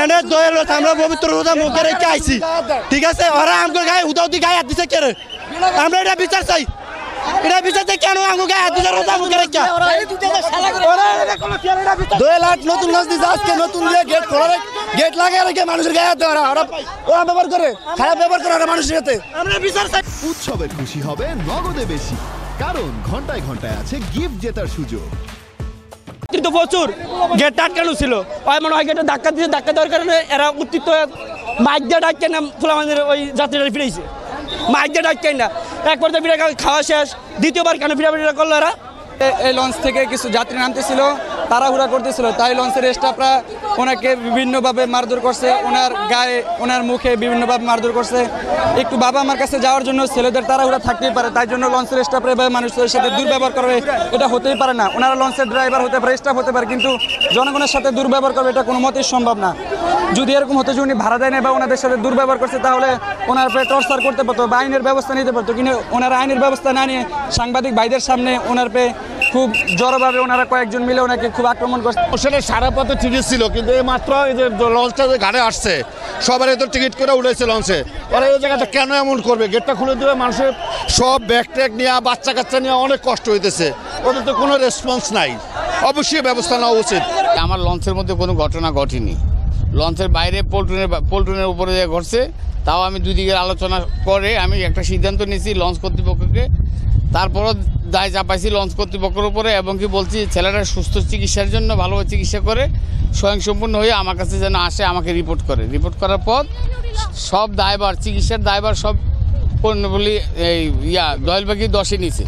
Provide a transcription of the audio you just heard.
এনে দয়াল আমরা পবিত্র রোজা মুখে রেখে আইছি, ঠিক আছে? ওরা আমাকে গায়ে উদাউদি গায়ে হাত দিছে কেন? আমরা এটা বিচার চাই, এটা বিচার চাই। কেন আমাকে গায়ে হাত দিছে রোজা মুখে রেখে? দয়াল নতুন লঞ্চ দিছে আজকে, নতুন দিয়ে গেট খোলা, গেট লাগিয়ে রেখে মানুষের গায়ে হাত দেয়। ওরা ব্যবহার করে, খারাপ ব্যবহার করে ওরা মানুষের সাথে। আমরা বিচার চাই। উৎসবে খুশি হবে নগদে বেশি, কারণ ঘন্টায় ঘন্টায় আছে গিফট জেতার সুযোগ। কিন্তু প্রচুর গেট আটকানো ছিল, ওই মনে হয় গেটে ধাক্কা দিয়েছে, ধাক্কা দেওয়ার কারণে এরা উত্তিত মাইক দিয়ে ডাক্তার না ফুলামানের ওই যাত্রীরা ফিরেছে, মাইক দিয়ে ডাক্তার না। এক পর্যায়ে পিঠা খাওয়া শেষ, দ্বিতীয়বার কেন পিঠা করলো এরা? এই লঞ্চ থেকে কিছু যাত্রী নামতেছিল, তাড়াহুড়া করতেছিল, তাই লঞ্চের স্টাফরা ওনাকে বিভিন্নভাবে মারধর করছে, ওনার গায়ে ওনার মুখে বিভিন্নভাবে মারধর করছে। একটু বাবা আমার কাছে যাওয়ার জন্য ছেলেদের তাড়াহুড়া থাকতেই পারে, তাই জন্য লঞ্চের স্টাফরা এভাবে মানুষের সাথে দুর্ব্যবহার করবে, এটা হতেই পারে না। ওনারা লঞ্চের ড্রাইভার হতে পারে, স্টাফ হতে পারে, কিন্তু জনগণের সাথে দুর্ব্যবহার করবে এটা কোনো মতেই সম্ভব না। যদি এরকম হতো যে উনি ভাড়া দেয় না বা ওনাদের সাথে দুর্ব্যবহার করছে, তাহলে ওনার উপরে টর্চার করতে পারতো বা আইনের ব্যবস্থা নিতে পারতো, কিন্তু ওনারা আইনের ব্যবস্থা না নিয়ে সাংবাদিক ভাইদের সামনে ওনার পে খুব জড়োভাবে ওনারা কয়েকজন মিলে ওনাকে খুব আক্রমণ করছে। সেটা সারা পথে টিকিট ছিল, কিন্তু এই মাত্র এই যে লঞ্চটা যে ঘাটে আসছে, সবার এত টিকিট করে উঠেছে লঞ্চে। ওরা এই জায়গাটা কেন এমন করবে? গেটটা খুলে দেবে, মানুষের সব ব্যাগ ট্যাগ নিয়ে, বাচ্চা কাচ্চা নিয়ে অনেক কষ্ট হইতেছে, ওদের তো কোনো রেসপন্স নাই। অবশ্যই ব্যবস্থা নেওয়া উচিত। আমার লঞ্চের মধ্যে কোনো ঘটনা ঘটেনি, লঞ্চের বাইরে পল্টনের উপরে যে ঘটছে, তাও আমি দুই দিকের আলোচনা করে আমি একটা সিদ্ধান্ত নিয়েছি লঞ্চ কর্তৃপক্ষকে। তারপরও দায় চাপাইছি লঞ্চ কর্তৃপক্ষের উপরে, এবং কি বলছি ছেলেটা সুস্থ চিকিৎসার জন্য ভালোভাবে চিকিৎসা করে স্বয়ংসম্পূর্ণ হয়ে আমার কাছে যেন আসে, আমাকে রিপোর্ট করে। রিপোর্ট করার পর সব দায়ভার, চিকিৎসার দায়ভার সব বলি এই দয়ালবাগি 10-এ নিছে।